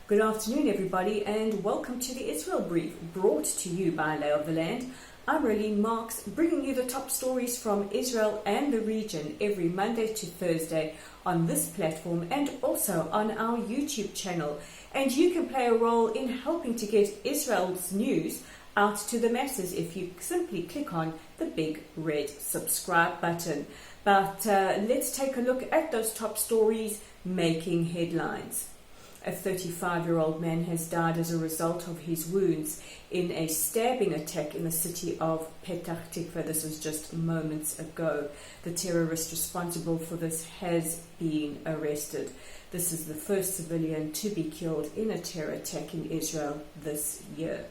Good afternoon, everybody, and welcome to the Israel Brief, brought to you by Lay of the Land. I'm Raylene Marks, bringing you the top stories from Israel and the region every Monday to Thursday on this platform and also on our YouTube channel. And you can play a role in helping to get Israel's news out to the masses if you simply click on the big red subscribe button. But let's take a look at those top stories making headlines. A 35-year-old man has died as a result of his wounds in a stabbing attack in the city of Petah Tikva. This was just moments ago. The terrorist responsible for this has been arrested. This is the first civilian to be killed in a terror attack in Israel this year.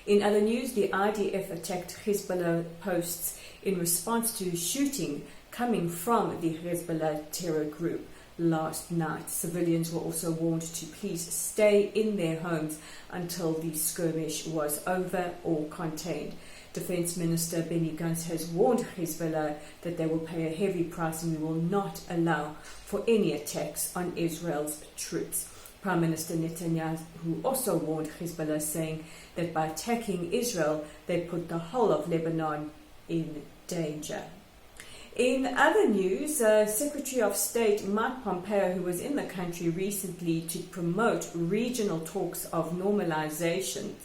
In other news, the IDF attacked Hizbollah posts in response to shooting coming from the Hizbollah terror group last night. Civilians were also warned to please stay in their homes until the skirmish was over or contained. Defense Minister Benny Gantz has warned Hezbollah that they will pay a heavy price and we will not allow for any attacks on Israel's troops. Prime Minister Netanyahu also warned Hezbollah, saying that by attacking Israel, they put the whole of Lebanon in danger. In other news, Secretary of State Mike Pompeo, who was in the country recently to promote regional talks of normalization,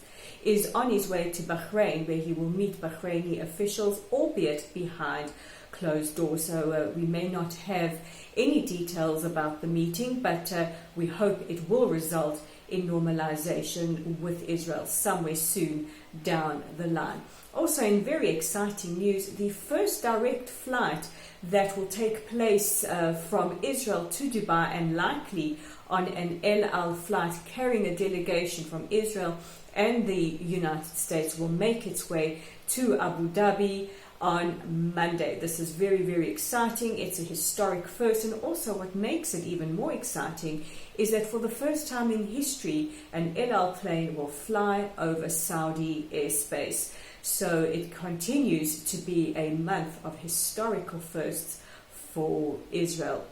is on his way to Bahrain, where he will meet Bahraini officials, albeit behind closed doors. So we may not have any details about the meeting, but we hope it will result in normalization with Israel somewhere soon down the line. Also, in very exciting news, the first direct flight that will take place from Israel to Dubai, and likely on an El Al flight carrying a delegation from Israel and the United States, will make its way to Abu Dhabi on Monday. This is very, very exciting. It's a historic first, and also what makes it even more exciting is that for the first time in history, an El Al plane will fly over Saudi airspace. So it continues to be a month of historical firsts for Israel.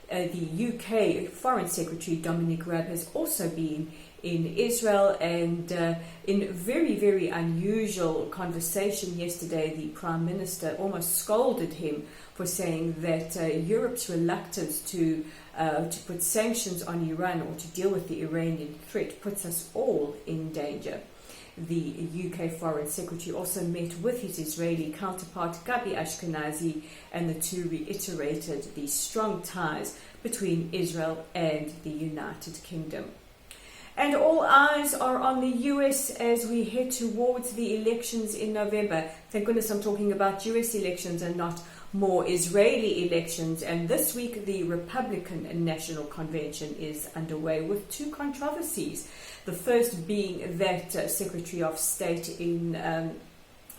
The UK Foreign Secretary Dominic Raab has also been in Israel, and in very, very unusual conversation yesterday, the Prime Minister almost scolded him for saying that Europe's reluctance to put sanctions on Iran or to deal with the Iranian threat puts us all in danger. The UK Foreign Secretary also met with his Israeli counterpart Gabi Ashkenazi, and the two reiterated the strong ties between Israel and the United Kingdom. And all eyes are on the US as we head towards the elections in November. Thank goodness I'm talking about US elections and not more Israeli elections. And this week, the Republican National Convention is underway with two controversies. The first being that Secretary of State, in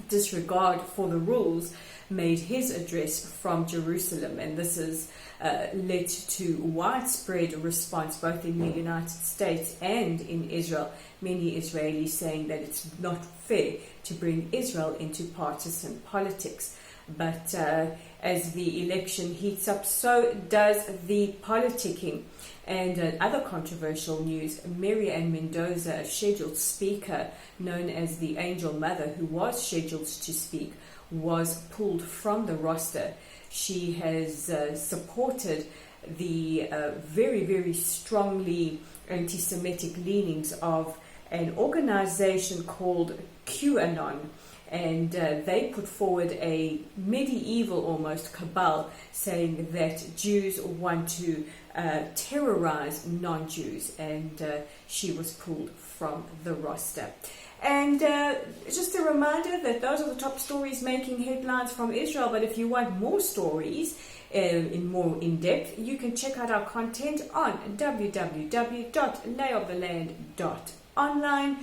disregard for the rules, made his address from Jerusalem, and this has led to widespread response both in the United States and in Israel. Many Israelis saying that it's not fair to bring Israel into partisan politics. But as the election heats up, so does the politicking. And other controversial news, Mary Ann Mendoza, a scheduled speaker known as the Angel Mother, who was scheduled to speak, was pulled from the roster. She has supported the very, very strongly anti-Semitic leanings of an organization called QAnon. And they put forward a medieval almost cabal saying that Jews want to terrorize non-Jews, and she was pulled from the roster. And just a reminder that those are the top stories making headlines from Israel, but if you want more stories more in depth, you can check out our content on www.layoftheland.online.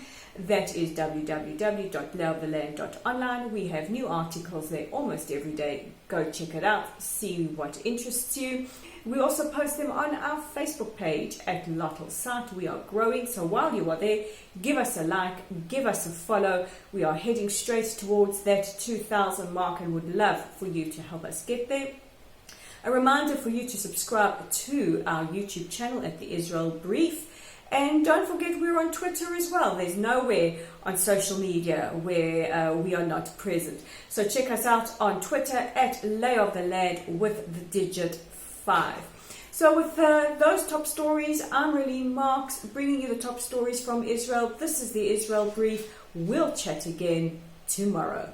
That is www.layoftheland.online. We have new articles there almost every day. Go check it out, see what interests you. We also post them on our Facebook page at Lottel Site. We are growing, so while you are there, give us a like, give us a follow. We are heading straight towards that 2,000 mark and would love for you to help us get there. A reminder for you to subscribe to our YouTube channel at the Israel Brief. And don't forget, we're on Twitter as well. There's nowhere on social media where we are not present. So check us out on Twitter at Lay of the Land with the digit 5. So with those top stories, I'm Marlene Marks, bringing you the top stories from Israel. This is the Israel Brief. We'll chat again tomorrow.